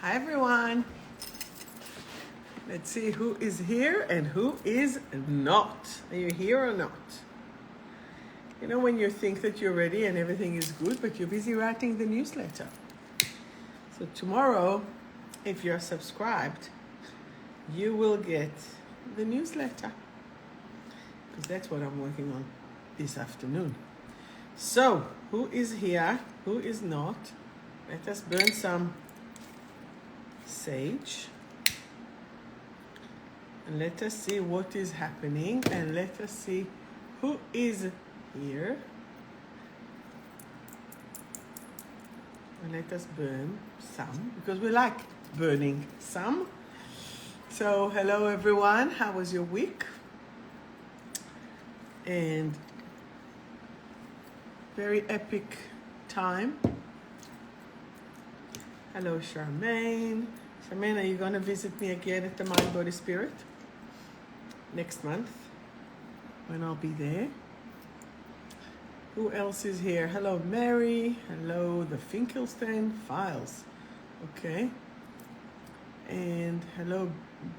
Hi everyone. Let's see who is here and who is not. Are you here or not? You know when you think that you're ready and everything is good, but you're busy writing the newsletter. So tomorrow, if you're subscribed, you will get the newsletter. Because that's what I'm working on this afternoon. So, who is here? Who is not? Let us burn some sage. And let us see what is happening. And let us see who is here. And let us burn some, because we like burning some. So, hello everyone. How was your week? And very epic time. Hello, Charmaine. Charmaine, are you going to visit me again at the Mind, Body, Spirit next month when I'll be there? Who else is here? Hello, Mary. Hello, the Finkelstein Files. Okay. And hello,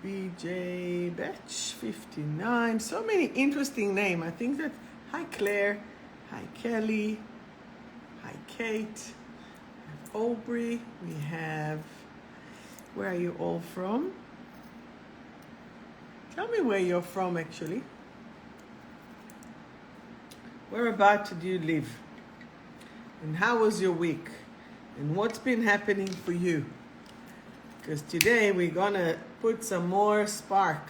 BJ Betch 59. So many interesting names. I think that, hi Claire, hi Kelly, hi Kate, Aubrey. We have, where are you all from? Tell me where you're from actually. Whereabouts do you live? And how was your week? And what's been happening for you? Because today we're gonna put some more spark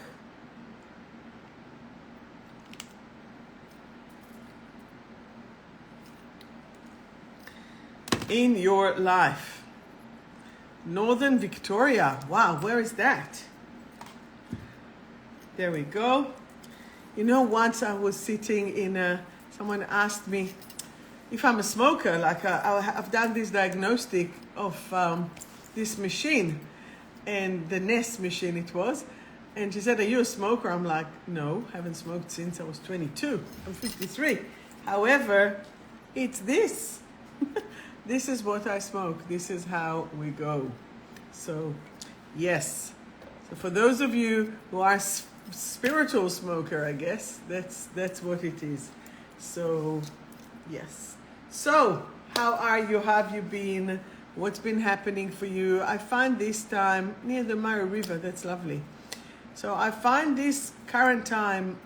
in your life. Northern Victoria. Wow, where is that? There we go. You know, once I was sitting in someone asked me if I'm a smoker. Like I've done this diagnostic of this machine, and the Nest machine it was. And she said, are you a smoker? I'm like, no, haven't smoked since I was 22. I'm 53. However, it's this. This is what I smoke. This is how we go. So, yes. So for those of you who are spiritual smoker, I guess, that's what it is. So, yes. So, how are you? Have you been? What's been happening for you? I find this time near the Murray River. That's lovely. So I find this current time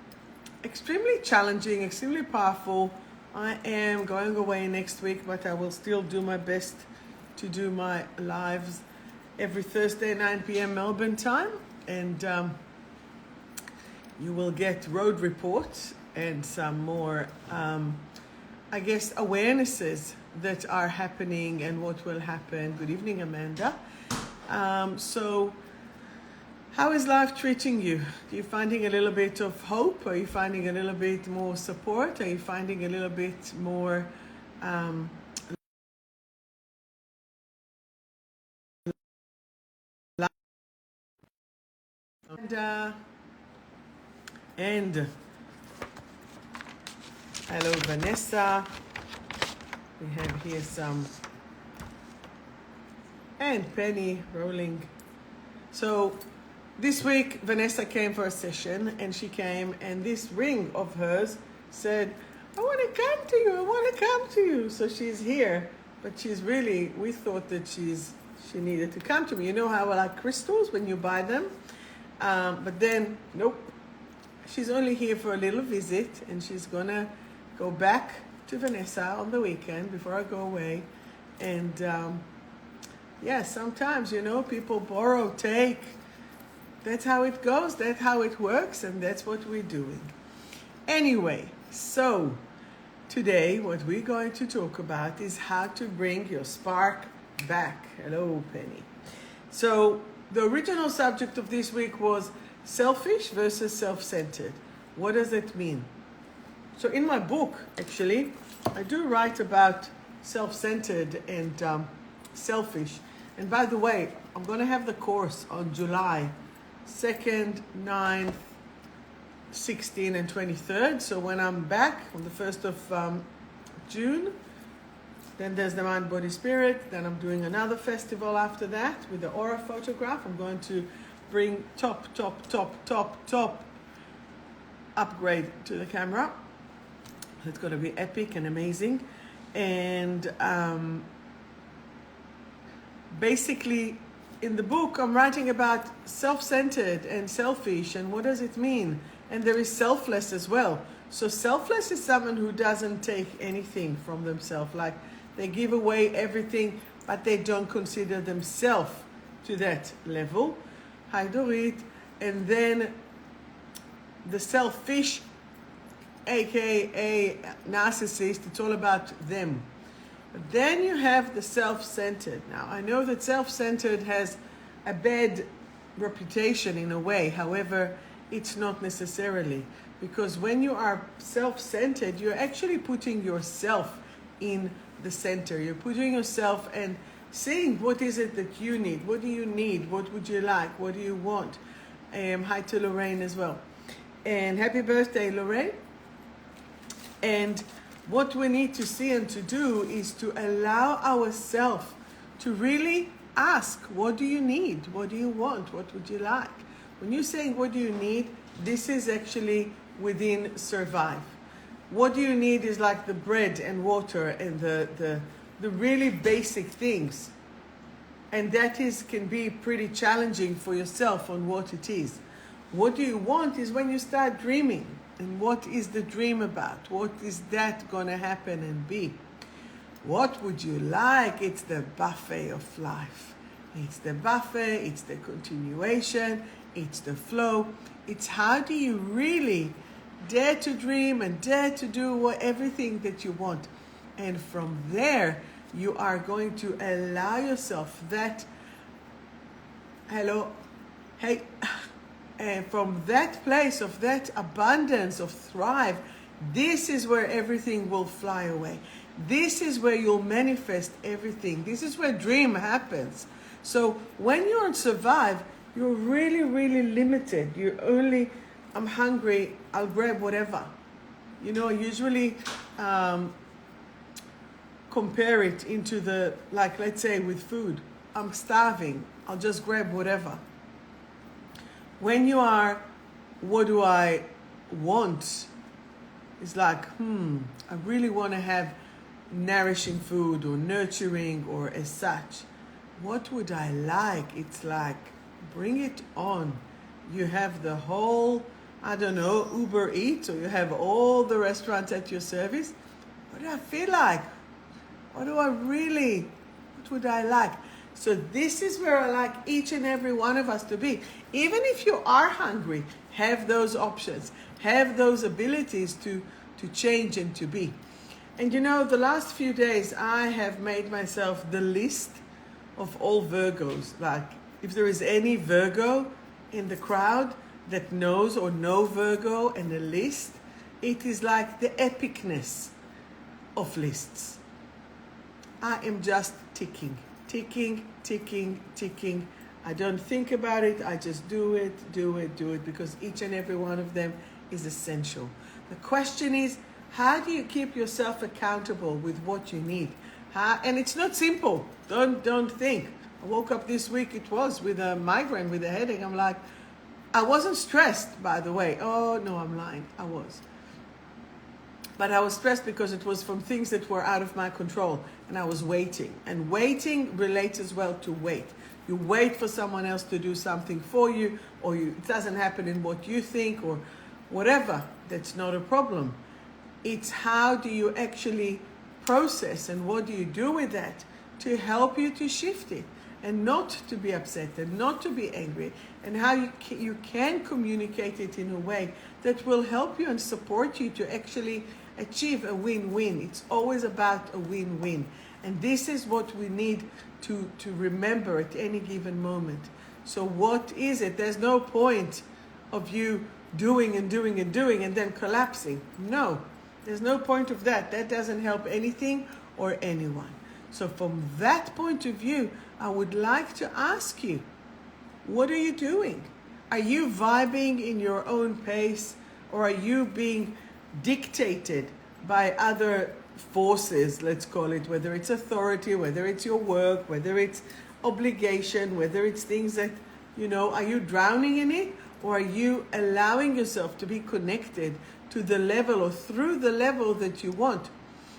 extremely challenging, extremely powerful. I am going away next week, but I will still do my best to do my lives every Thursday, 9 p.m. Melbourne time. And you will get road reports and some more, I guess, awarenesses that are happening and what will happen. Good evening, Amanda. So how is life treating you? Are you finding a little bit of hope? Are you finding a little bit more support? Are you finding a little bit more and hello, Vanessa. We have here some, and Penny rolling. So this week, Vanessa came for a session, and she came, and this ring of hers said, I want to come to you, I want to come to you. So she's here, but she's really, we thought that she needed to come to me. You know how I like crystals when you buy them? But then, nope. She's only here for a little visit, and she's gonna go back to Vanessa on the weekend before I go away. And yeah, sometimes, you know, people borrow, take. That's how it goes, that's how it works, and that's what we're doing. Anyway, so today what we're going to talk about is how to bring your spark back. Hello, Penny. So the original subject of this week was selfish versus self-centered. What does it mean? So in my book, actually, I do write about self-centered and selfish. And by the way, I'm going to have the course on July 2nd, 9th, 16th, and 23rd. So when I'm back on the 1st of June, Then there's the Mind, Body, Spirit. Then I'm doing another festival after that with the aura photograph. I'm going to bring top upgrade to the camera. It's going to be epic and amazing. And basically, in the book, I'm writing about self-centered and selfish, and what does it mean? And there is selfless as well. So selfless is someone who doesn't take anything from themselves. Like, they give away everything, but they don't consider themselves to that level. Hi, Dorit. And then the selfish, aka narcissist, it's all about them. But then you have the self-centered. Now, I know that self-centered has a bad reputation in a way. However, it's not necessarily. Because when you are self-centered, you're actually putting yourself in the center. You're putting yourself and saying, what is it that you need? What do you need? What would you like? What do you want? Hi to Lorraine as well. And happy birthday, Lorraine. And what we need to see and to do is to allow ourselves to really ask, what do you need? What do you want? What would you like? When you're saying, what do you need? This is actually within survive. What do you need is like the bread and water and the really basic things. And that can be pretty challenging for yourself on what it is. What do you want is when you start dreaming. And what is the dream about? What is that going to happen and be? What would you like? It's the buffet of life. It's the buffet, it's the continuation, it's the flow. It's how do you really dare to dream and dare to do everything that you want. And from there, you are going to allow yourself that, and from that place of that abundance of thrive, this is where everything will fly away. This is where you'll manifest everything. This is where dream happens. So when you're on survive, you're really, really limited. You're only, I'm hungry, I'll grab whatever. You know, usually compare it into the, like, let's say with food. I'm starving, I'll just grab whatever. When you are, what do I want? It's like, I really want to have nourishing food or nurturing or as such. What would I like? It's like, bring it on. You have the whole, I don't know, Uber Eats, or you have all the restaurants at your service. What do I feel like? What would I like? So this is where I like each and every one of us to be. Even if you are hungry, have those options, have those abilities to change and to be. And you know, the last few days, I have made myself the list of all Virgos. Like, if there is any Virgo in the crowd that knows or know Virgo and a list, it is like the epicness of lists. I am just ticking. I don't think about it. I just do it, because each and every one of them is essential. The question is, how do you keep yourself accountable with what you need? And it's not simple. Don't think. I woke up this week, it was with a migraine, with a headache. I'm like, I wasn't stressed, by the way. Oh, no, I'm lying. I was. But I was stressed because it was from things that were out of my control. And I was waiting. And waiting relates as well to wait. You wait for someone else to do something for you, or it doesn't happen in what you think, or whatever. That's not a problem. It's how do you actually process and what do you do with that to help you to shift it and not to be upset and not to be angry, and how you can communicate it in a way that will help you and support you to actually achieve a win-win. It's always about a win-win. And this is what we need to remember at any given moment. So what is it? There's no point of you doing and then collapsing. No, there's no point of that. That doesn't help anything or anyone. So from that point of view, I would like to ask you, what are you doing? Are you vibing in your own pace, or are you being dictated by other forces, let's call it, whether it's authority, whether it's your work, whether it's obligation, whether it's things that, you know, are you drowning in it, or are you allowing yourself to be connected to the level or through the level that you want?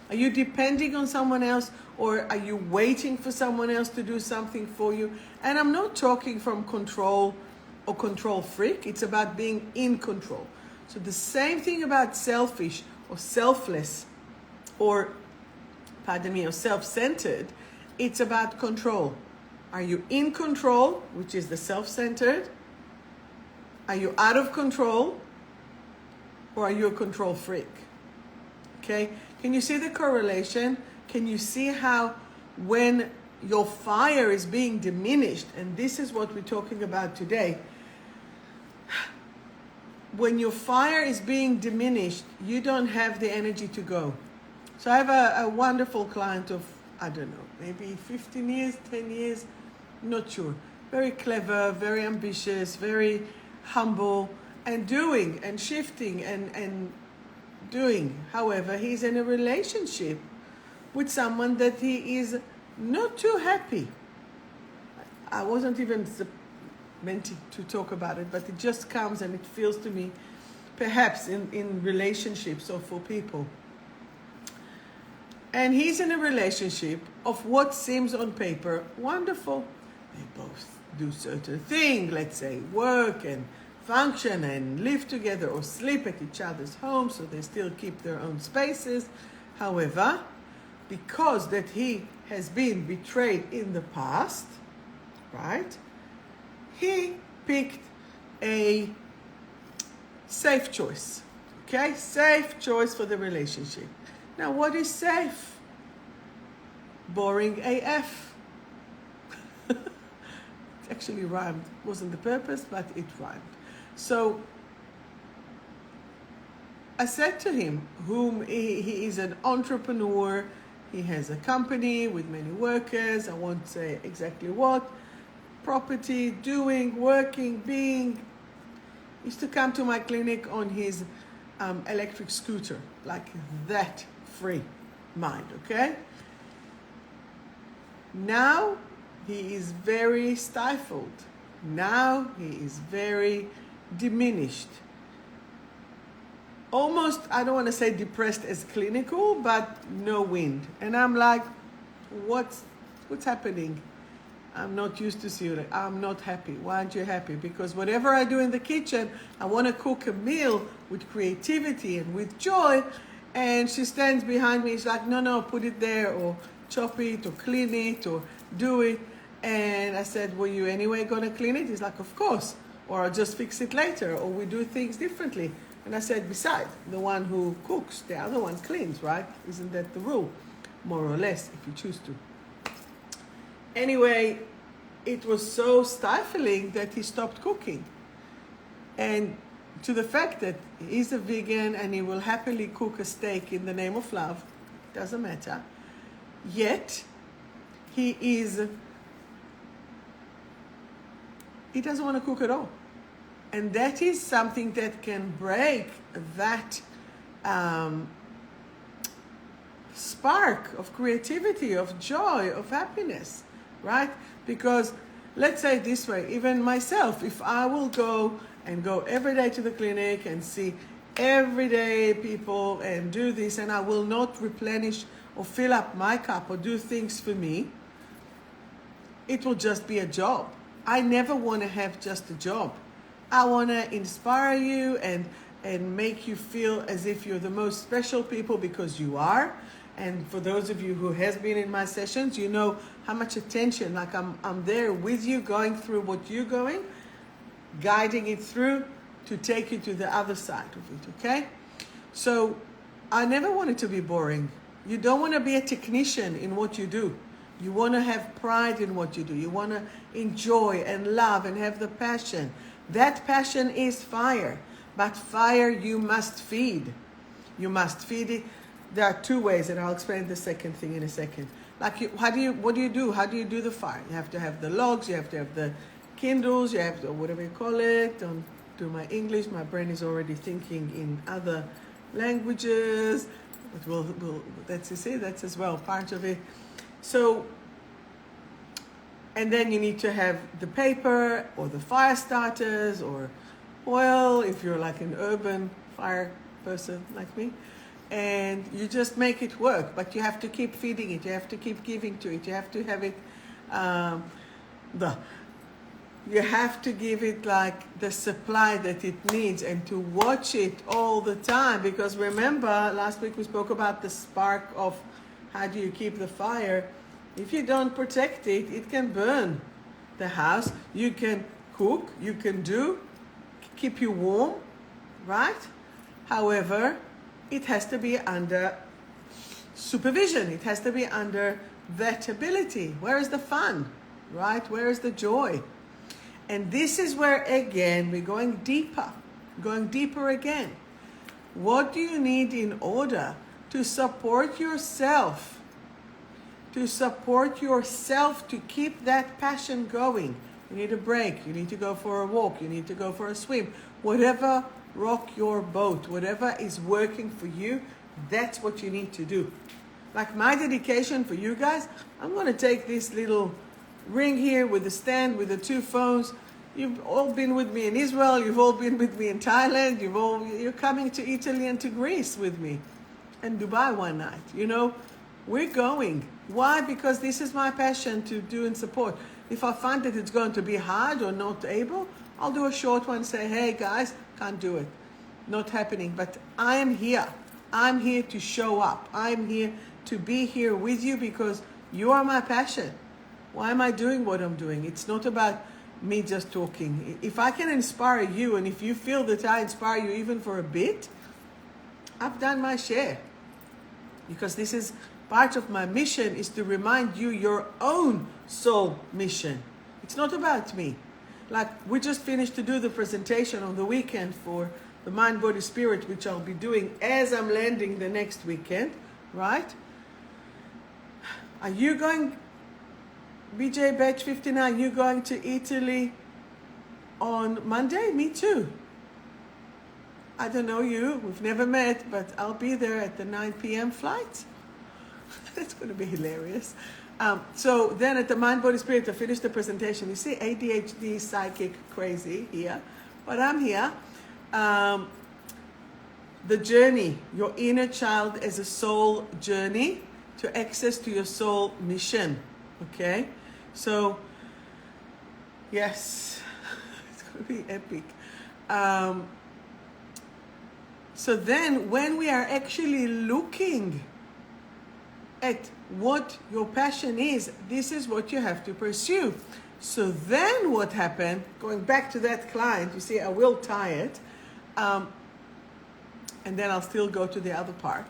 Are you depending on someone else, or are you waiting for someone else to do something for you? And I'm not talking from control or control freak. It's about being in control. So the same thing about selfish or selfless or, pardon me, or self-centered. It's about control. Are you in control, which is the self-centered? Are you out of control, or are you a control freak? Okay, can you see the correlation? Can you see how when your fire is being diminished, and this is what we're talking about today, when your fire is being diminished, you don't have the energy to go. So I have a wonderful client of, I don't know, maybe 15 years, 10 years, not sure. Very clever, very ambitious, very humble, and doing and shifting and doing. However, he's in a relationship with someone that he is not too happy. I wasn't even meant to talk about it, but it just comes and it feels to me, perhaps in relationships or for people. And he's in a relationship of what seems on paper wonderful. They both do certain things, let's say work and function and live together or sleep at each other's homes, so they still keep their own spaces. However, because that he has been betrayed in the past, right, he picked a safe choice. Okay, safe choice for the relationship. Now, what is safe? Boring AF. It actually rhymed. Wasn't the purpose, but it rhymed. So I said to him, he is an entrepreneur. He has a company with many workers. I won't say exactly what. Property, doing, working, being. He used to come to my clinic on his electric scooter, like that free mind, okay? Now he is very stifled. Now he is very diminished. Almost, I don't want to say depressed as clinical, but no wind. And I'm like, what's happening? I'm not used to seeing it. I'm not happy. Why aren't you happy? Because whatever I do in the kitchen, I want to cook a meal with creativity and with joy. And she stands behind me. She's like, no, put it there, or chop it, or clean it, or do it. And I said, were you anyway going to clean it? He's like, of course. Or I'll just fix it later, or we do things differently. And I said, besides, the one who cooks, the other one cleans, right? Isn't that the rule? More or less, if you choose to. Anyway, it was so stifling that he stopped cooking. And to the fact that he's a vegan and he will happily cook a steak in the name of love, doesn't matter. Yet, he doesn't want to cook at all. And that is something that can break that spark of creativity, of joy, of happiness, right? Because let's say it this way, even myself, if I will go every day to the clinic and see everyday people and do this, and I will not replenish or fill up my cup or do things for me, it will just be a job. I never want to have just a job. I want to inspire you and make you feel as if you're the most special people, because you are. And for those of you who has been in my sessions, you know how much attention, like I'm there with you, going through what you're going, guiding it through to take you to the other side of it, okay? So I never want it to be boring. You don't want to be a technician in what you do. You want to have pride in what you do. You want to enjoy and love and have the passion. That passion is fire, but fire you must feed. You must feed it. There are two ways, and I'll explain the second thing in a second. Like, what do you do? How do you do the fire? You have to have the logs, you have to have the kindles, you have to, whatever you call it. Don't do my English. My brain is already thinking in other languages. But we'll that's, you see, that's as well part of it. So, and then you need to have the paper or the fire starters or oil if you're like an urban fire person like me. And you just make it work, but you have to keep feeding it. You have to keep giving to it. You have to have it, you have to give it like the supply that it needs and to watch it all the time. Because remember, last week we spoke about the spark of how do you keep the fire. If you don't protect it, it can burn the house. You can cook, you can keep you warm, right? However, it has to be under supervision. It has to be under vetability. Where is the fun, right? Where is the joy? And this is where, again, we're going deeper again. What do you need in order to support yourself? To support yourself, to keep that passion going. You need a break. You need to go for a walk. You need to go for a swim. Whatever rock your boat, whatever is working for you, that's what you need to do. Like my dedication for you guys, I'm going to take this little ring here with the stand, with the two phones. You've all been with me in Israel. You've all been with me in Thailand. You're coming to Italy and to Greece with me, and Dubai one night. You know, we're going. Why? Because this is my passion to do and support. If I find that it's going to be hard or not able, I'll do a short one, say, hey guys, can't do it. Not happening. But I am here. I'm here to show up. I'm here to be here with you because you are my passion. Why am I doing what I'm doing? It's not about me just talking. If I can inspire you, and if you feel that I inspire you even for a bit, I've done my share. Because this is part of my mission, is to remind you your own soul mission. It's not about me. Like, we just finished to do the presentation on the weekend for the Mind, Body, Spirit, which I'll be doing as I'm landing the next weekend, right? Are you going, BJ Batch 59, you going to Italy on Monday? Me too. I don't know you, we've never met, but I'll be there at the 9 p.m. flight. That's going to be hilarious. So then at the Mind, Body, Spirit, I finished the presentation. You see ADHD, psychic, crazy here, but I'm here. The journey, your inner child as a soul journey to access to your soul mission, okay? So, yes, it's going to be epic. So then when we are actually looking at what your passion is, this is what you have to pursue. So then what happened, going back to that client, you see, I will tie it, and then I'll still go to the other part.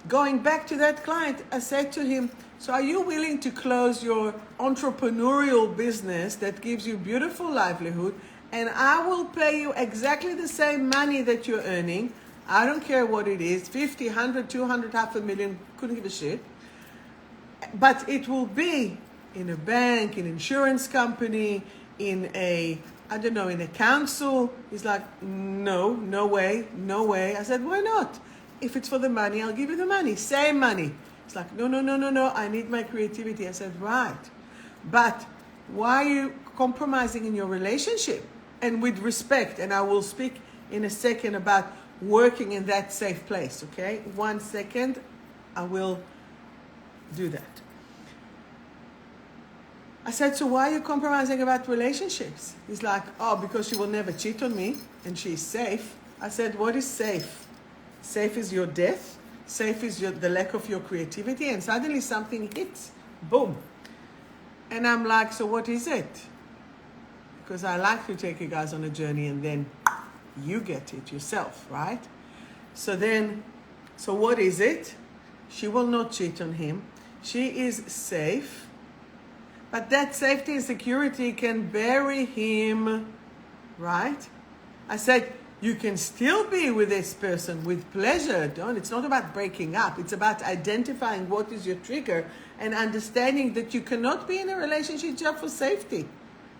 Going back to that client, I said to him, so are you willing to close your entrepreneurial business that gives you beautiful livelihood, and I will pay you exactly the same money that you're earning. I don't care what it is, 50, 100, 200, $500,000, couldn't give a shit. But it will be in a bank, in an insurance company, in a, I don't know, in a council. He's like, no, no way, no way. I said, why not? If it's for the money, I'll give you the money, same money. It's like, no, no, no, no, no, I need my creativity. I said, right. But why are you compromising in your relationship? And with respect, and I will speak in a second about working in that safe place, okay? 1 second, I will do that. I said, so why are you compromising about relationships? He's like, oh, because she will never cheat on me and she's safe. I said, what is safe? Safe is your death. Safe is the lack of your creativity. And suddenly something hits, boom. And I'm like, so what is it? Because I like to take you guys on a journey and then you get it yourself, right? So what is it? She will not cheat on him. She is safe. But that safety and security can bury him, right? I said, you can still be with this person with pleasure. Don't. It's not about breaking up. It's about identifying what is your trigger and understanding that you cannot be in a relationship just for safety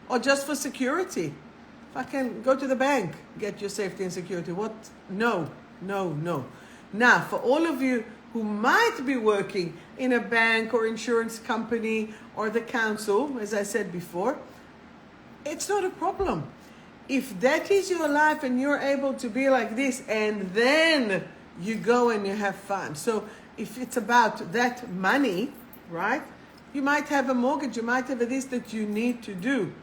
or just for security. If I can go to the bank, get your safety and security. What? No, no, no. Now, for all of you who might be working in a bank or insurance company or the council, as I said before, it's not a problem. If that is your life and you're able to be like this, and then you go and you have fun. So if it's about that money, right? You might have a mortgage, you might have this that you need to do,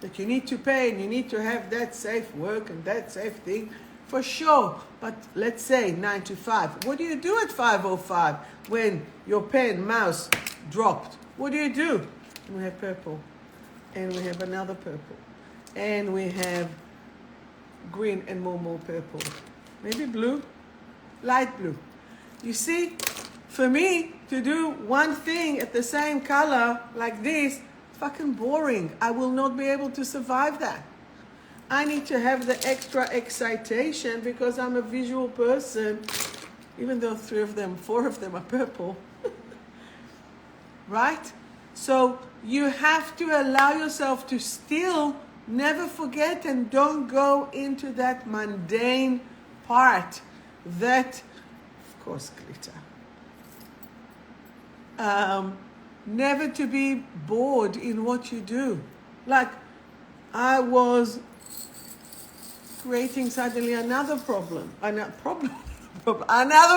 that you need to pay, and you need to have that safe work and that safe thing, for sure. But let's say 9 to 5. What do you do at 5:05 when your pen, mouse dropped? What do you do? And we have purple, and we have another purple, and we have green and more purple. Maybe blue, light blue. You see, for me to do one thing at the same color like this, fucking boring. I will not be able to survive that. I need to have the extra excitation because I'm a visual person, even though 4 of them are purple. Right? So you have to allow yourself to still never forget and don't go into that mundane part that, of course, glitter. Never to be bored in what you do. Like, I was creating suddenly another problem. Another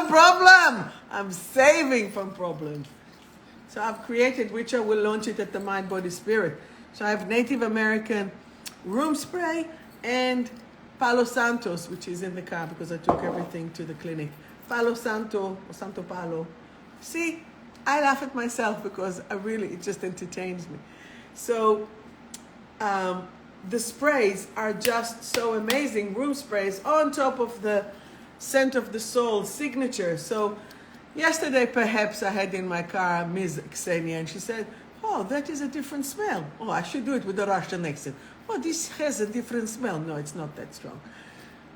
problem! I'm saving from problems. So I've created, which I will launch it at the Mind, Body, Spirit. So I have Native American room spray and Palo Santos, which is in the car because I took everything to the clinic. Palo Santo, or Santo Palo. See, I laugh at myself because it just entertains me. So the sprays are just so amazing. Room sprays on top of the Scent of the Soul signature. So yesterday, perhaps I had in my car Ms. Ksenia, and she said, "Oh, that is a different smell. Oh, I should do it with a Russian accent. Oh, this has a different smell." No, it's not that strong.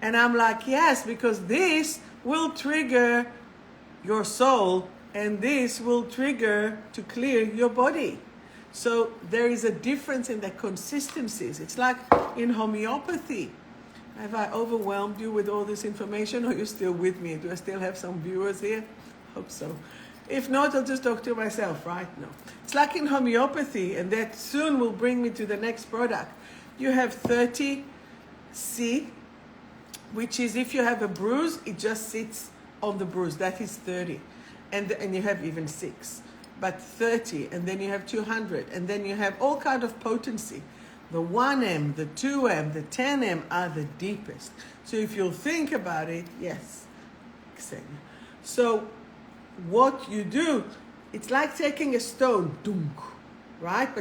And I'm like, yes, because this will trigger your soul, and this will trigger to clear your body. So there is a difference in the consistencies. It's like in homeopathy. Have I overwhelmed you with all this information, or are you still with me? Do I still have some viewers here? Hope so. If not, I'll just talk to myself, right? No. It's like in homeopathy, and that soon will bring me to the next product. You have 𝗫𝗃, which is if you have a bruise, it just sits on the bruise. That is 30. And you have even 6. But 30, and then you have 200, and then you have all kind of potency. The 1M, the 2M, the 10M are the deepest. So if you'll think about it, yes, Ksenia. So what you do, it's like taking a stone, dunk, right?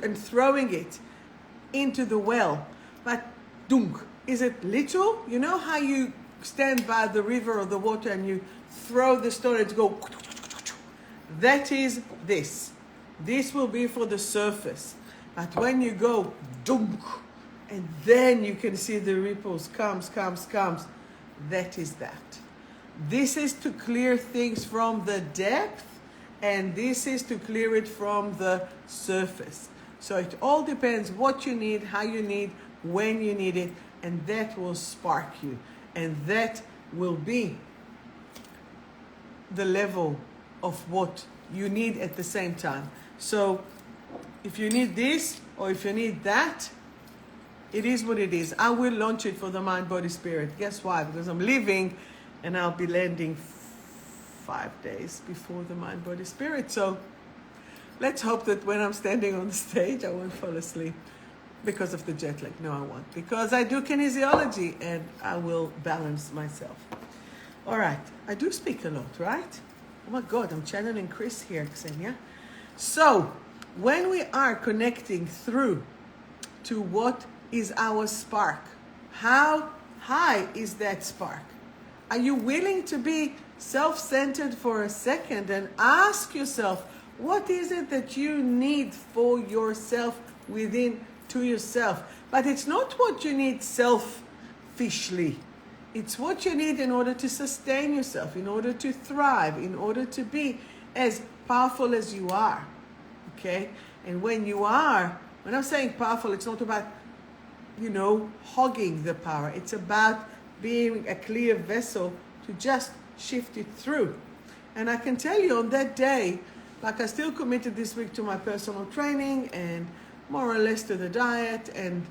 And throwing it into the well. But dunk, is it literal? You know how you stand by the river or the water and you throw the stone and go. That is this. This will be for the surface. But when you go dunk, and then you can see the ripples comes, that is that. This is to clear things from the depth, and this is to clear it from the surface. So it all depends what you need, how you need, when you need it, and that will spark you. And that will be the level of what you need at the same time. So if you need this or if you need that, it is what it is. I will launch it for the Mind, Body, Spirit. Guess why? Because I'm leaving and I'll be landing 5 days before the Mind, Body, Spirit. So let's hope that when I'm standing on the stage, I won't fall asleep because of the jet lag. No, I won't. Because I do kinesiology and I will balance myself. All right. I do speak a lot, right? Oh my God, I'm channeling Chris here, Ksenia. So when we are connecting through to what is our spark, how high is that spark? Are you willing to be self-centered for a second and ask yourself, what is it that you need for yourself within to yourself? But it's not what you need selfishly. It's what you need in order to sustain yourself, in order to thrive, in order to be as powerful as you are. Okay? And when you are, when I'm saying powerful, it's not about, hogging the power. It's about being a clear vessel to just shift it through. And I can tell you on that day, like I still committed this week to my personal training and more or less to the diet and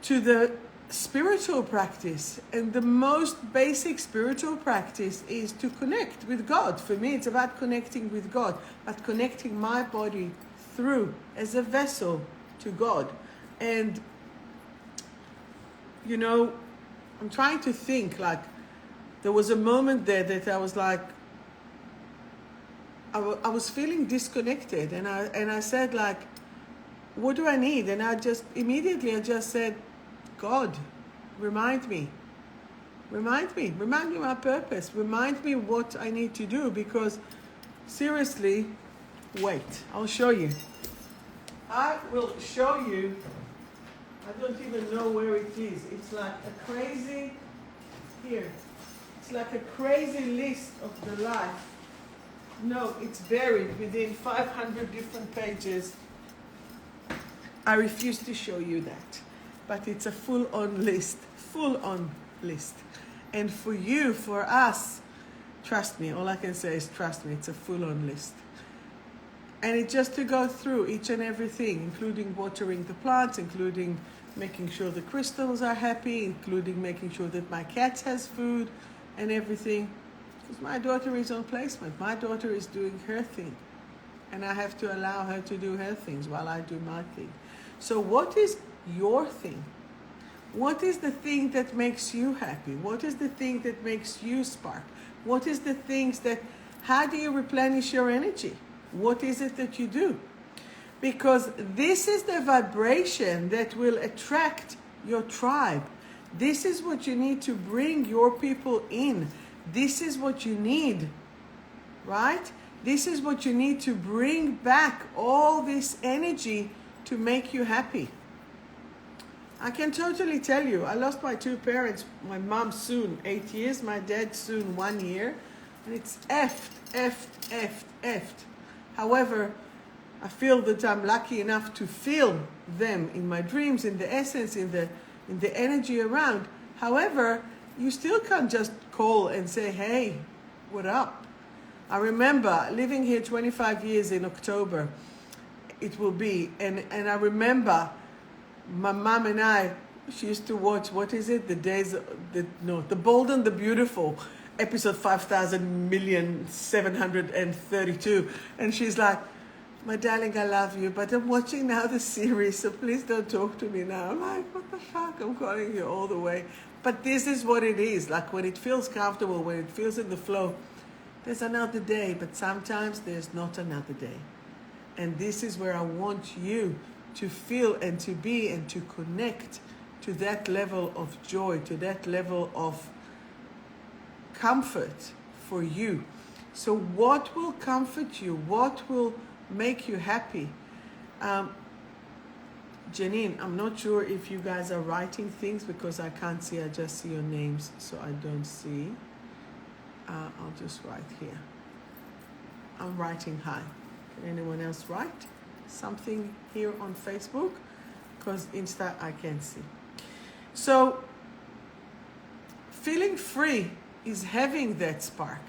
to the spiritual practice. And the most basic spiritual practice is to connect with God. For me, it's about connecting with God, but connecting my body through as a vessel to God. And, you know, I'm trying to think, like, there was a moment there that I was like, I was feeling disconnected, and I said, like, what do I need? And I just said, God, remind me my purpose, remind me what I need to do, because seriously, wait, I'll show you. I will show you. I don't even know where it is. It's like a crazy, here, it's like a crazy list of the life. No, it's buried within 500 different pages. I refuse to show you that. But it's a full-on list. And for you, for us, trust me, all I can say is trust me, it's a full-on list. And it's just to go through each and everything, including watering the plants, including making sure the crystals are happy, including making sure that my cat has food and everything. Because my daughter is on placement. My daughter is doing her thing. And I have to allow her to do her things while I do my thing. So what is your thing? What is the thing that makes you happy? What is the thing that makes you spark? What is the things that, how do you replenish your energy? What is it that you do? Because this is the vibration that will attract your tribe. This is what you need to bring your people in. This is what you need, right? This is what you need to bring back all this energy to make you happy. I can totally tell you, I lost my two parents, my mom soon 8 years, my dad soon 1 year, and it's effed. However, I feel that I'm lucky enough to feel them in my dreams, in the essence, in the energy around. However, you still can't just call and say, hey, what up? I remember living here 25 years in October, it will be, and I remember my mom and I, she used to watch, what is it? The Bold and the Beautiful, episode 5,000,732. And she's like, my darling, I love you, but I'm watching now the series, so please don't talk to me now. I'm like, what the fuck? I'm calling you all the way. But this is what it is. Like when it feels comfortable, when it feels in the flow, there's another day, but sometimes there's not another day. And this is where I want you to feel and to be and to connect to that level of joy, to that level of comfort for you. So what will comfort you? What will make you happy? Janine, I'm not sure if you guys are writing things because I can't see. I just see your names, so I don't see. I'll just write here. I'm writing hi. Can anyone else write something here on Facebook? Because Insta I can't see. So feeling free is having that spark.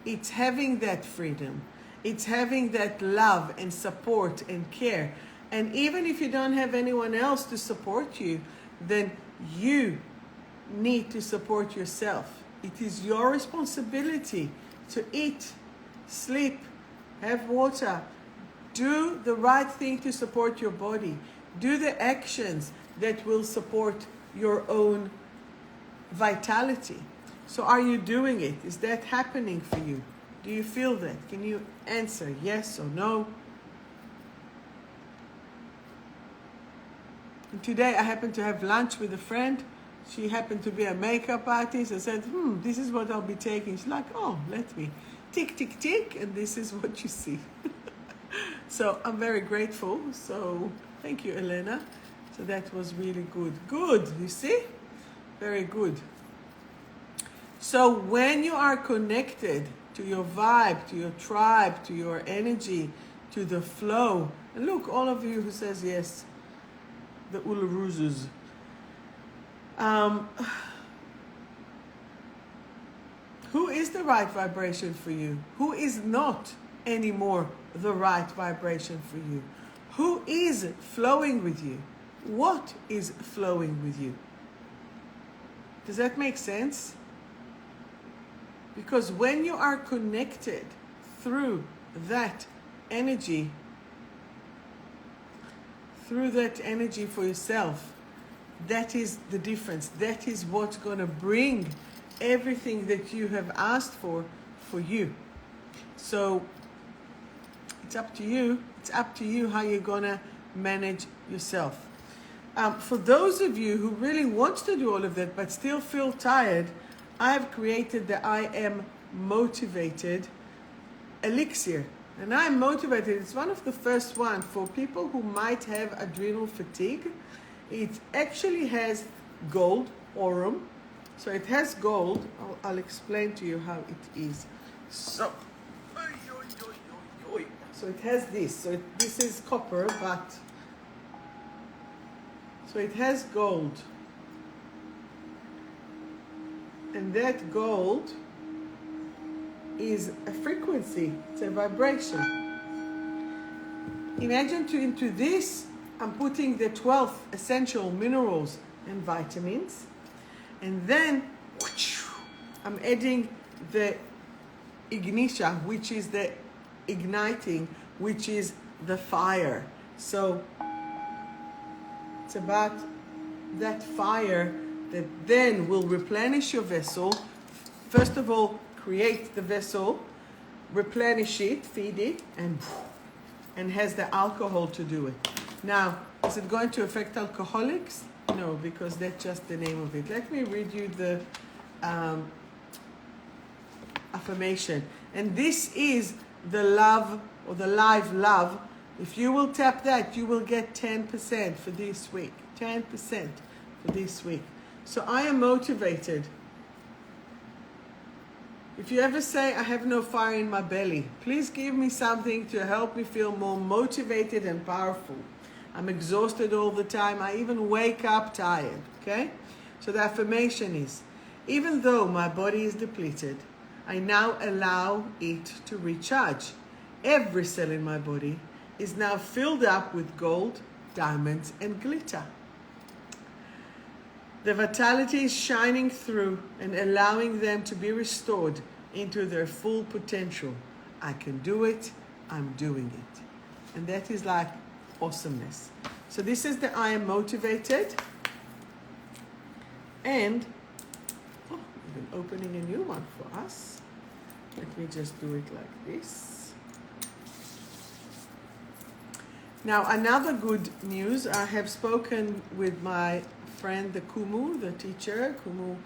It's having that freedom. It's having that love and support and care. And even if you don't have anyone else to support you, then you need to support yourself. It is your responsibility to eat, sleep, have water, do the right thing to support your body. Do the actions that will support your own vitality. So are you doing it? Is that happening for you? Do you feel that? Can you answer yes or no? And today I happened to have lunch with a friend. She happened to be a makeup artist. I said, this is what I'll be taking. She's like, oh, let me. Tick, tick, tick. And this is what you see. So I'm very grateful. So thank you, Elena. So that was really good. Good, you see? Very good. So when you are connected to your vibe, to your tribe, to your energy, to the flow, and look, all of you who says yes, the Uluruzes. Who is the right vibration for you? Who is not anymore the right vibration for you? Who is flowing with you? What is flowing with you? Does that make sense? Because when you are connected through that energy for yourself, that is the difference. That is what's going to bring everything that you have asked for you. So it's up to you. It's up to you how you're going to manage yourself. For those of you who really want to do all of that but still feel tired, I have created the I Am Motivated elixir. And I Am Motivated, it's one of the first ones for people who might have adrenal fatigue. It actually has gold, aurum. So it has gold. I'll explain to you how it is. So it has this. So this is copper, but so it has gold. And that gold is a frequency. It's a vibration. Imagine into this, I'm putting the 12 essential minerals and vitamins. And then I'm adding the ignition, which is the igniting, which is the fire. So it's about that fire that then will replenish your vessel. First of all, create the vessel, replenish it, feed it, and has the alcohol to do it. Now, is it going to affect alcoholics? No, because that's just the name of it. Let me read you the affirmation. And this is the love, or the live love. If you will tap that, you will get 10% for this week. 10% for this week. So I am motivated. If you ever say, I have no fire in my belly, please give me something to help me feel more motivated and powerful. I'm exhausted all the time. I even wake up tired, okay? So the affirmation is, even though my body is depleted, I now allow it to recharge. Every cell in my body is now filled up with gold, diamonds, and glitter. The vitality is shining through and allowing them to be restored into their full potential. I can do it. I'm doing it. And that is like awesomeness. So this is the I Am Motivated. And even opening a new one for us. Let me just do it like this. Now, another good news. I have spoken with my friend, the Kumu, the teacher, Kumu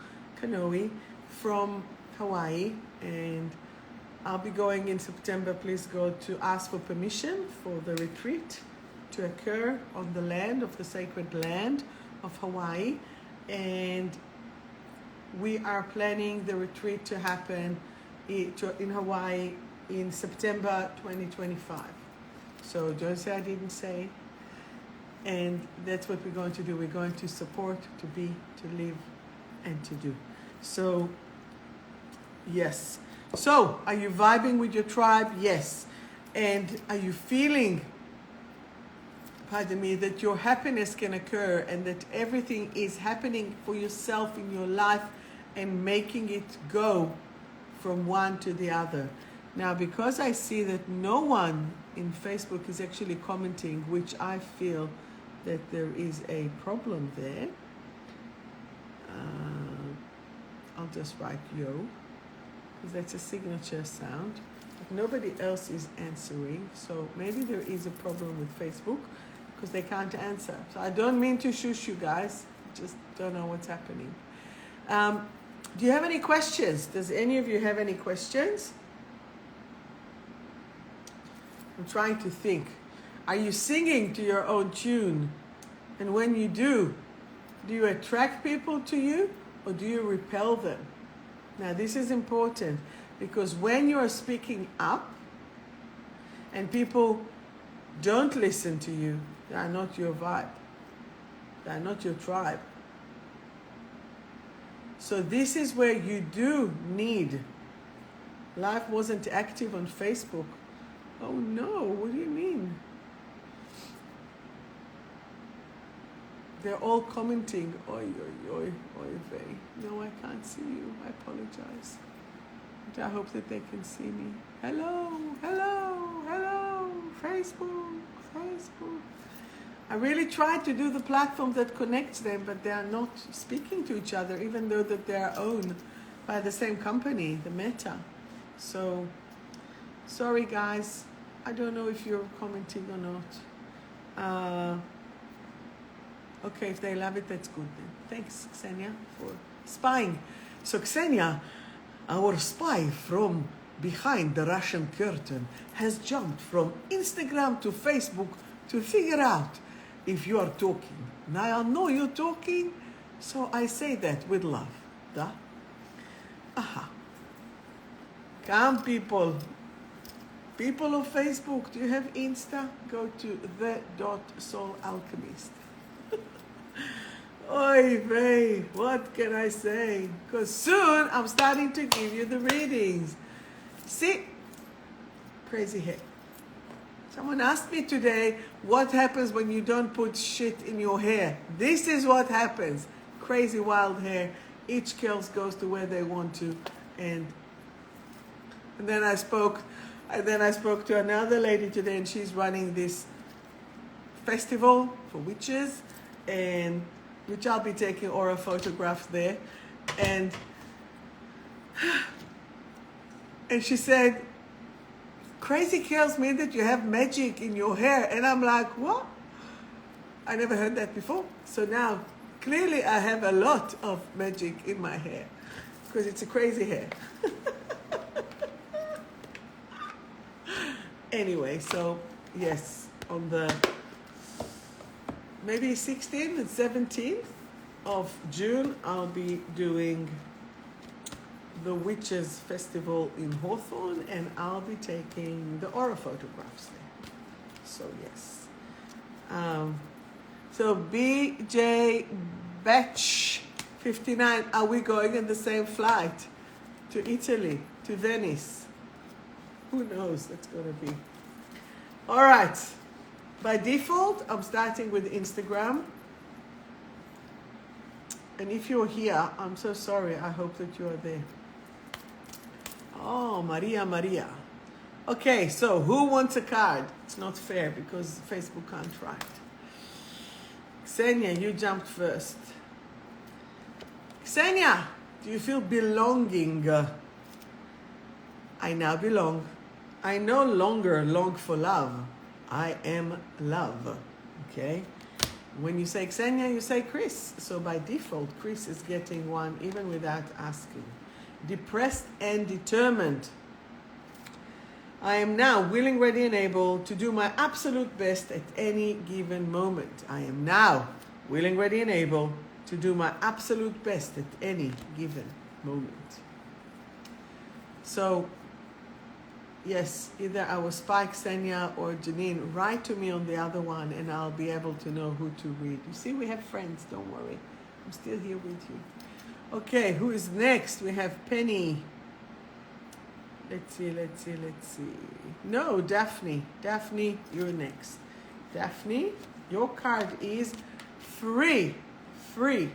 Kanoe from Hawaii, and I'll be going in September. Please go to ask for permission for the retreat to occur on the land of the sacred land of Hawaii, and we are planning the retreat to happen in Hawaii in September 2025. So 𝗀𝗃, I didn't say. And that's what we're going to do. We're going to support, to be, to live, and to do. So, yes. So, are you vibing with your tribe? Yes. And are you feeling, pardon me, that your happiness can occur and that everything is happening for yourself in your life and making it go from one to the other? Now, because I see that no one in Facebook is actually commenting, which I feel that there is a problem there. I'll just write yo, because that's a signature sound. But nobody else is answering, so maybe there is a problem with Facebook because they can't answer. So I don't mean to shush you guys, just don't know what's happening. Do you have any questions? Does any of you have any questions? I'm trying to think. Are you singing to your own tune? And when you do you attract people to you or do you repel them? Now this is important because when you are speaking up and people don't listen to you, they are not your vibe. They are not your tribe. So this is where you do need Live wasn't active on Facebook. Oh no, what do you mean? They're all commenting. 𝗬𝗏𝗏𝗏𝗏𝗏𝗏. No, I can't see you. I apologize. But I hope that they can see me. Hello, hello, hello, Facebook, Facebook. I really tried to do the platform that connects them, but they are not speaking to each other, even though that they are owned by the same company, the Meta. So, sorry guys. I don't know if you're commenting or not. Okay, if they love it, that's good then. Thanks, Ksenia, for spying. So Ksenia, our spy from behind the Russian curtain, has jumped from Instagram to Facebook to figure out if you are talking. Now I know you're talking, so I say that with love. Da? Aha. Come, people. People of Facebook, do you have Insta? Go to 𝗏𝗏𝗏𝗏 Oy vey, what can I say? Because soon I'm starting to give you the readings. See? Crazy hair. Someone asked me today, what happens when you don't put shit in your hair? This is what happens. Crazy wild hair. Each girl goes to where they want to. And then I spoke to another lady today, and she's running this festival for witches, and which I'll be taking aura photographs there. And she said, crazy girls mean that you have magic in your hair. And I'm like, what? I never heard that before. So now, clearly I have a lot of magic in my hair, because it's a crazy hair. Anyway, so yes, on the maybe 16th and 17th of June, I'll be doing the Witches Festival in Hawthorne, and I'll be taking the aura photographs there. So yes. So BJ Batch 59, are we going in the same flight to Italy, to Venice? Who knows that's going to be. All right. By default, I'm starting with Instagram. And if you're here, I'm so sorry. I hope that you are there. Oh, Maria. Okay, so who wants a card? It's not fair because Facebook can't write. Ksenia, you jumped first. Ksenia, do you feel belonging? I now belong. I no longer long for love. I am love. Okay? When you say Ksenia, you say Chris. So by default, Chris is getting one even without asking. Depressed and determined. I am now willing, ready, and able to do my absolute best at any given moment. I am now willing, ready, and able to do my absolute best at any given moment. So, yes, either our spy, Ksenia, or Janine, write to me on the other one, and I'll be able to know who to read. You see, we have friends, don't worry. I'm still here with you. Okay, who is next? We have Penny. Let's see. No, Daphne. Daphne, you're next. Daphne, your card is free. Free.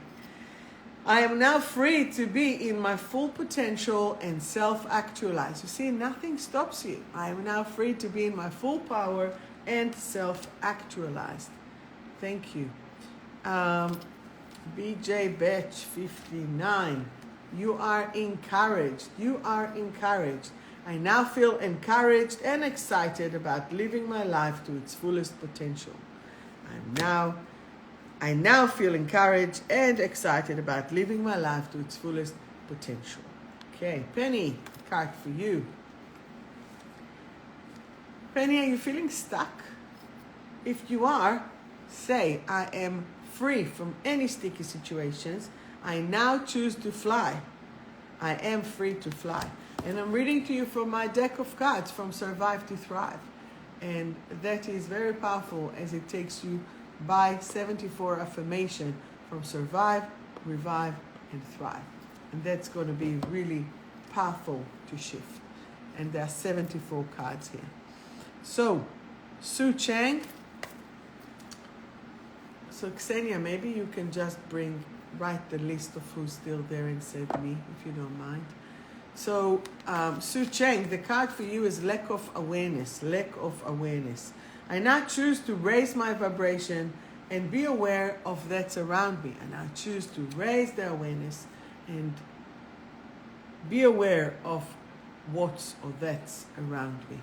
I am now free to be in my full potential and self-actualize. You see, nothing stops you. I am now free to be in my full power and self-actualized. Thank you. BJ Batch 59. You are encouraged. You are encouraged. I now feel encouraged and excited about living my life to its fullest potential. I now feel encouraged and excited about living my life to its fullest potential. Okay, Penny, card for you. Penny, are you feeling stuck? If you are, say, I am free from any sticky situations. I now choose to fly. I am free to fly. And I'm reading to you from my deck of cards from Survive to Thrive. And that is very powerful as it takes you by 74 affirmation from Survive, Revive, and Thrive. And that's going to be really powerful to shift. and there are 74 cards here. So, Sue Chang. So Ksenia, maybe you can just write the list of who's still there and said me, if you don't mind. So, Sue Chang, the card for you is lack of awareness, lack of awareness. I now choose to raise my vibration and be aware of that's around me. And I choose to raise the awareness and be aware of what's or that's around me.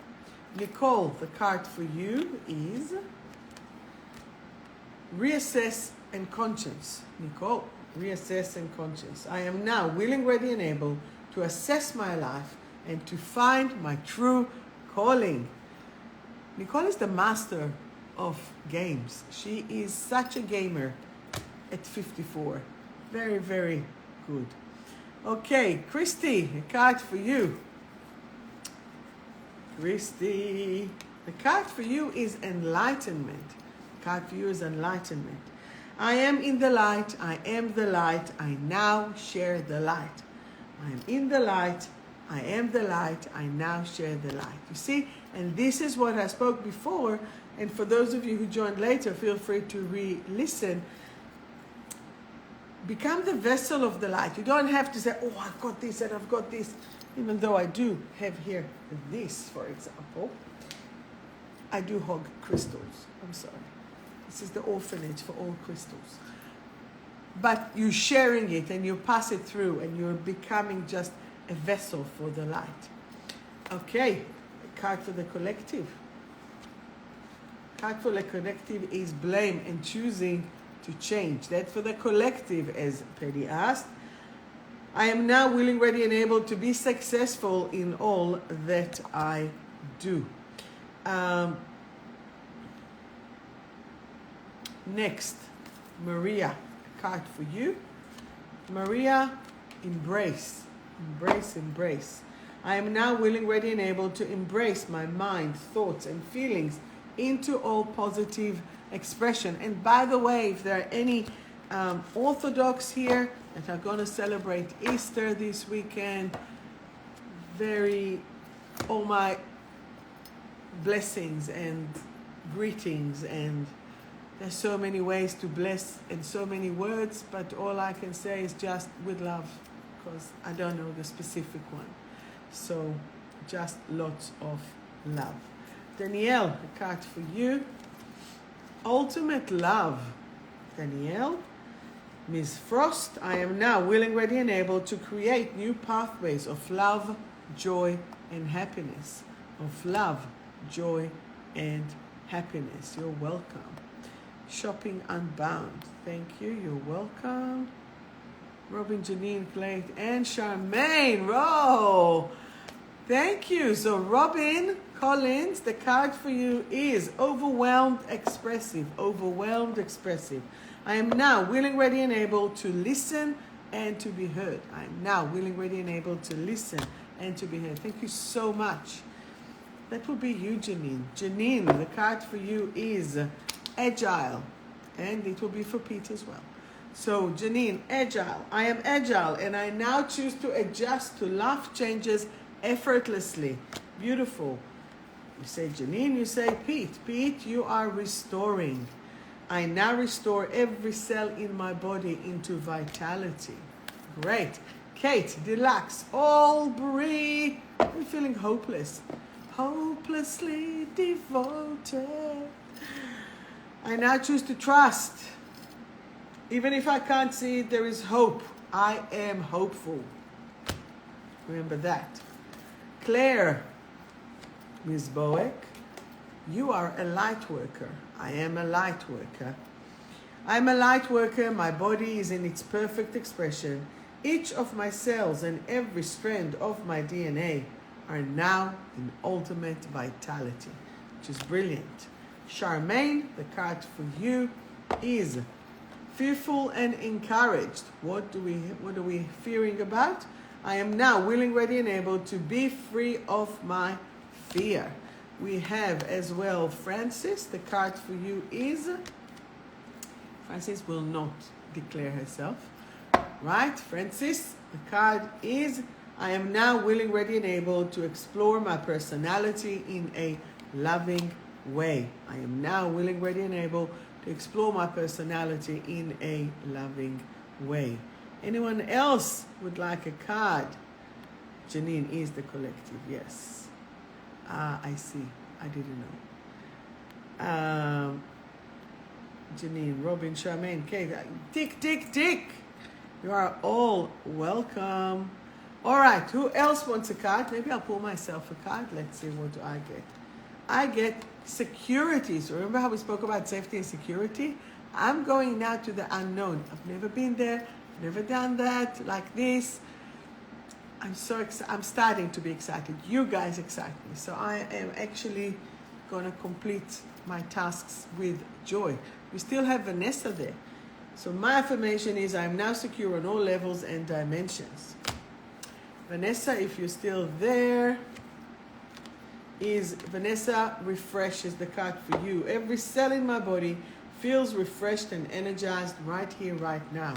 Nicole, the card for you is reassess and conscience. Nicole, reassess and conscience. I am now willing, ready, and able to assess my life and to find my true calling. Nicole is the master of games. She is such a gamer at 54. Very, very good. Okay, Christy, a card for you. Christy, the card for you is enlightenment. The card for you is enlightenment. I am in the light. I am the light. I now share the light. I am in the light. I am the light. I now share the light. You see? And this is what I spoke before. And for those of you who joined later, feel free to re-listen. Become the vessel of the light. You don't have to say, oh, I've got this and I've got this. Even though I do have here this, for example. I do hog crystals. I'm sorry. This is the orphanage for all crystals. But you're sharing it and you pass it through and you're becoming just a vessel for the light. Okay, a card for the collective. Card for the collective is blame and choosing to change. That for the collective, as Paddy asked. I am now willing, ready, and able to be successful in all that I do. Next, Maria, a card for you. Maria, embrace. Embrace, embrace. I am now willing, ready, and able to embrace my mind, thoughts, and feelings into all positive expression. And by the way, if there are any Orthodox here that are going to celebrate Easter this weekend, all my blessings and greetings, and there's so many ways to bless and so many words, but all I can say is just with love, because I don't know the specific one. So just lots of love. Danielle, a card for you. Ultimate love. Danielle. Ms. Frost, I am now willing, ready, and able to create new pathways of love, joy, and happiness. Of love, joy, and happiness. You're welcome. Shopping Unbound. Thank you. You're welcome. Robin, Janine, Clay, and Charmaine. Oh, thank you. So Robin Collins, the card for you is overwhelmed, expressive. Overwhelmed, expressive. I am now willing, ready, and able to listen and to be heard. I am now willing, ready, and able to listen and to be heard. Thank you so much. That will be you, Janine. Janine, the card for you is agile. And it will be for Pete as well. So, Janine, agile. I am agile, and I now choose to adjust to life changes effortlessly. Beautiful. You say Janine, you say Pete. Pete, you are restoring. I now restore every cell in my body into vitality. Great. Kate, Deluxe, Albury. I'm feeling hopeless. Hopelessly devoted. I now choose to trust. Even if I can't see it, there is hope. I am hopeful. Remember that. Claire, Ms. Boeck, you are a light worker. I am a light worker. I'm a light worker. My body is in its perfect expression. Each of my cells and every strand of my DNA are now in ultimate vitality, which is brilliant. Charmaine, the card for you is fearful and encouraged. What are we fearing about? I am now willing, ready, and able to be free of my fear. We have as well Francis. The card for you is Francis will not declare herself. Right? Francis, the card is I am now willing, ready, and able to explore my personality in a loving way. I am now willing, ready, and able to explore my personality in a loving way. Anyone else would like a card? Janine is the collective, yes. I see. I didn't know. Janine, Robin, Charmaine, Kate, Dick. You are all welcome. All right, who else wants a card? Maybe I'll pull myself a card. Let's see, what do I get? I get security. So remember how we spoke about safety and security? I'm going now to the unknown. I've never been there, never done that like this. I'm so excited. I'm starting to be excited. You guys excite me. So I am actually going to complete my tasks with joy. We still have Vanessa there. So my affirmation is I am now secure on all levels and dimensions. Vanessa, if you're still there, Vanessa refreshes the card for you. Every cell in my body feels refreshed and energized right here, right now.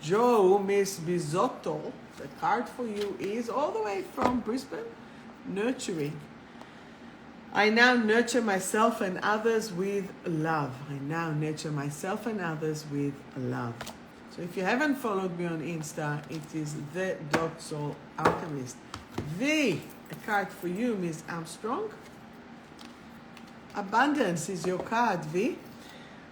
𝗬𝗵𝗂𝗍𝗶, the card for you is all the way from Brisbane, nurturing. I now nurture myself and others with love. I now nurture myself and others with love. So if you haven't followed me on Insta, it is _𝗏𝗏𝗏. The card for you, Ms. Armstrong. Abundance is your card, V.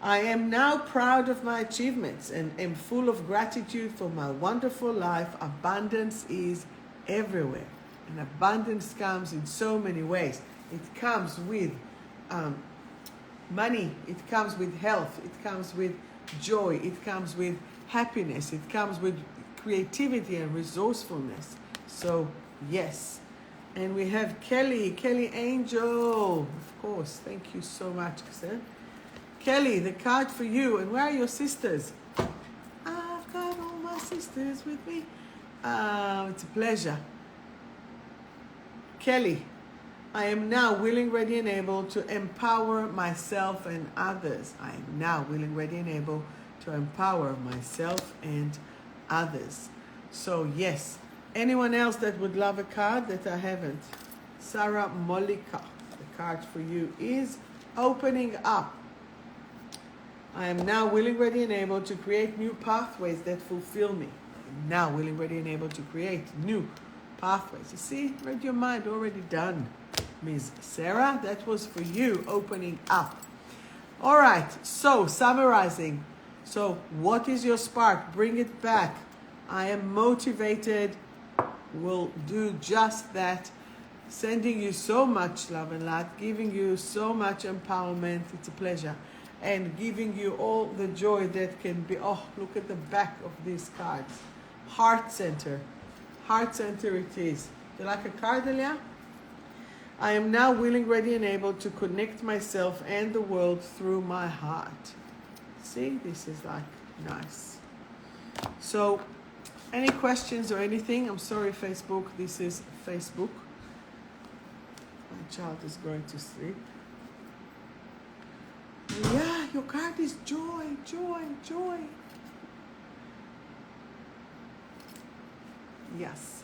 I am now proud of my achievements and am full of gratitude for my wonderful life. Abundance is everywhere. And abundance comes in so many ways. It comes with money. It comes with health. It comes with joy. It comes with happiness. It comes with creativity and resourcefulness. So, yes. And we have Kelly Angel. Of course. Thank you so much, sir. Kelly, the card for you. And where are your sisters? I've got all my sisters with me. It's a pleasure. Kelly, I am now willing, ready, and able to empower myself and others. I am now willing, ready, and able to empower myself and others. So, yes. Anyone else that would love a card that I haven't? Sarah Molika, the card for you is opening up. I am now willing, ready, and able to create new pathways that fulfill me. I am now willing, ready, and able to create new pathways. You see, read your mind, already done. Ms. Sarah, that was for you, opening up. All right, so summarizing. So what is your spark? Bring it back. I am motivated. Will do just that. Sending you so much love and light, giving you so much empowerment. It's a pleasure. And giving you all the joy that can be. Oh, look at the back of these cards. Heart center. Heart center it is. Do you like a card, Elia? I am now willing, ready, and able to connect myself and the world through my heart. See, this is like nice. So, any questions or anything? I'm sorry, Facebook. This is Facebook. My child is going to sleep. Yeah, your card is joy, joy, joy. Yes.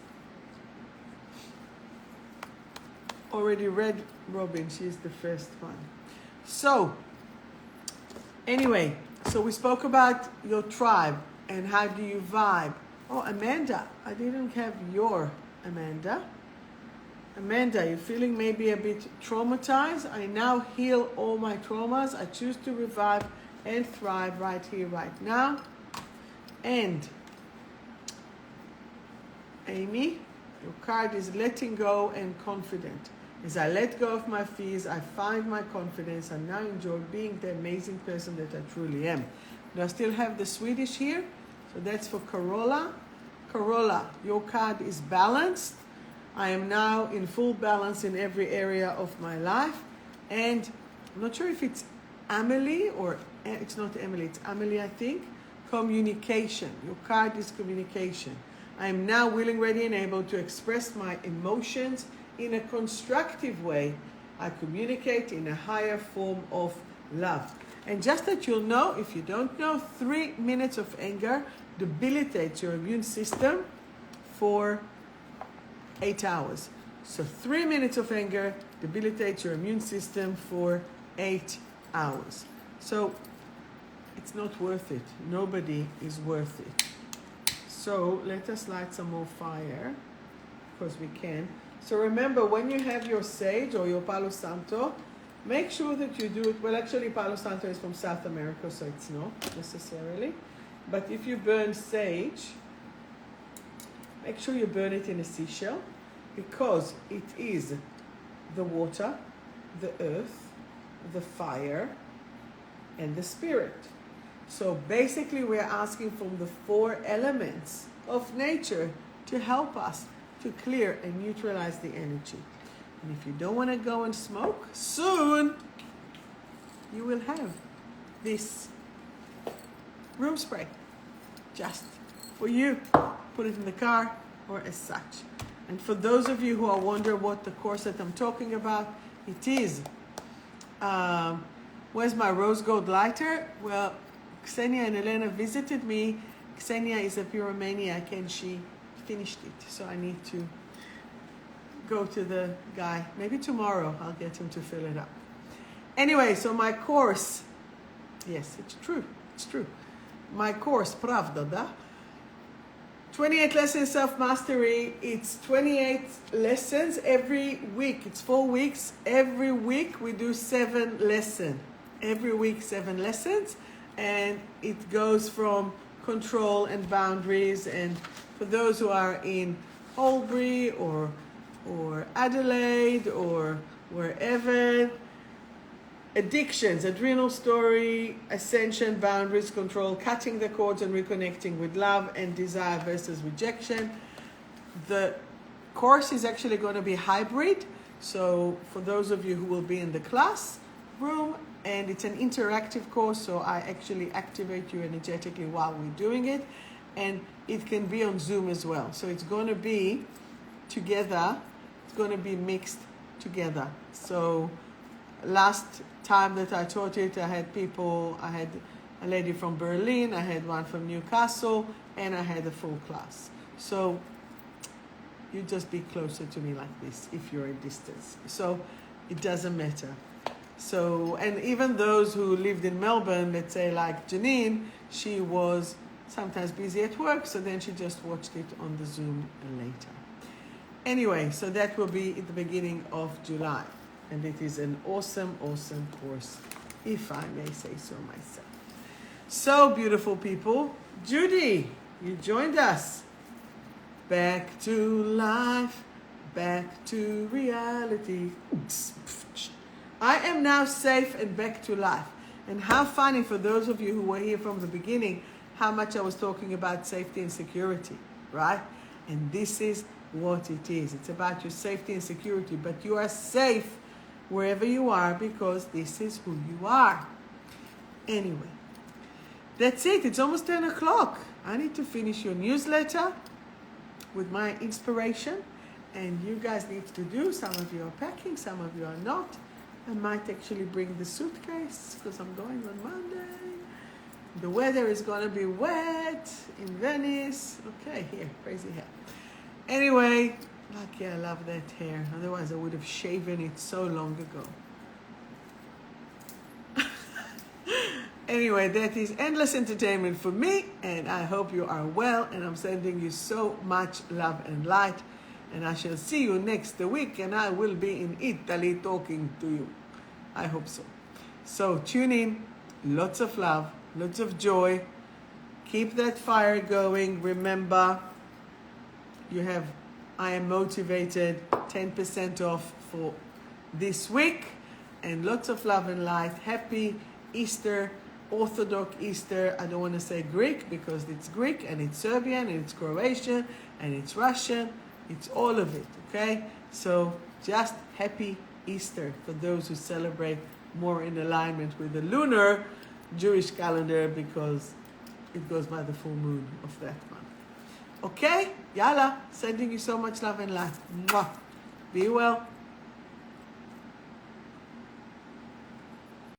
Already read Robin. She's the first one. So, anyway, so we spoke about your tribe and how do you vibe. Oh, Amanda, I didn't have your Amanda. Amanda, you're feeling maybe a bit traumatized. I now heal all my traumas. I choose to revive and thrive right here, right now. And Amy, your card is letting go and confident. As I let go of my fears, I find my confidence. I now enjoy being the amazing person that I truly am. Do I still have the Swedish here? So that's for Carola. Carola, your card is balanced. I am now in full balance in every area of my life. And I'm not sure if it's Amelie or it's not Emily, it's Amelie, I think. Communication. Your card is communication. I am now willing, ready, and able to express my emotions in a constructive way. I communicate in a higher form of love. And just that you'll know, if you don't know, 3 minutes of anger debilitates your immune system for 8 hours. So 3 minutes of anger debilitates your immune system for 8 hours. So it's not worth it. Nobody is worth it. So let us light some more fire, because we can. So remember, when you have your sage or your Palo Santo, make sure that you do it. Well, actually, Palo Santo is from South America, so it's not necessarily. But if you burn sage, make sure you burn it in a seashell, because it is the water, the earth, the fire, and the spirit. So basically, we're asking from the 4 elements of nature to help us to clear and neutralize the energy. And if you don't want to go and smoke, soon you will have this room spray just for you. Put it in the car or as such. And for those of you who are wondering what the course that I'm talking about, it is, where's my rose gold lighter? Well, Ksenia and Elena visited me. Ksenia is a pyromaniac and she finished it. So I need to go to the guy. Maybe tomorrow I'll get him to fill it up. Anyway, so my course, yes, it's true. It's true. My course, Pravda, da? 28 lessons self-mastery. It's 28 lessons every week. It's 4 weeks. Every week we do 7 lessons. Every week 7 lessons. And it goes from control and boundaries. And for those who are in Älvsjö or Adelaide or wherever, addictions, adrenal story, ascension, boundaries, control, cutting the cords and reconnecting with love, and desire versus rejection. The course is actually going to be hybrid. So for those of you who will be in the classroom, and it's an interactive course, so I actually activate you energetically while we're doing it. And it can be on Zoom as well. So it's going to be together. It's going to be mixed together. So last time that I taught it, I had a lady from Berlin, I had one from Newcastle, and I had a full class. So you just be closer to me like this if you're at distance. So it doesn't matter. So, and even those who lived in Melbourne, let's say like Janine, she was sometimes busy at work, so then she just watched it on the Zoom later. Anyway, so that will be at the beginning of July. And it is an awesome, awesome course, if I may say so myself. So, beautiful people, Judy, you joined us. Back to life, back to reality. I am now safe and back to life. And how funny for those of you who were here from the beginning, how much I was talking about safety and security, right? And this is what it is. It's about your safety and security, but you are safe wherever you are because this is who you are. Anyway, that's it. It's almost 10 o'clock. I need to finish your newsletter with my inspiration, and you guys need to do. Some of you are packing, some of you are not. I might actually bring the suitcase because I'm going on Monday. The weather is going to be wet in Venice. Okay, here, crazy hair. Anyway, lucky I love that hair. Otherwise, I would have shaven it so long ago. Anyway, that is endless entertainment for me, and I hope you are well, and I'm sending you so much love and light. And I shall see you next week, and I will be in Italy talking to you. I hope so. So tune in. Lots of love, lots of joy. Keep that fire going. Remember, you have I Am Motivated 10% off for this week. And lots of love and light. Happy Easter, Orthodox Easter. I don't want to say Greek because it's Greek and it's Serbian and it's Croatian and it's Russian. It's all of it, okay? So just happy Easter for those who celebrate more in alignment with the lunar Jewish calendar because it goes by the full moon of that month. Okay? Yalla, sending you so much love and light. Mwah. Be well.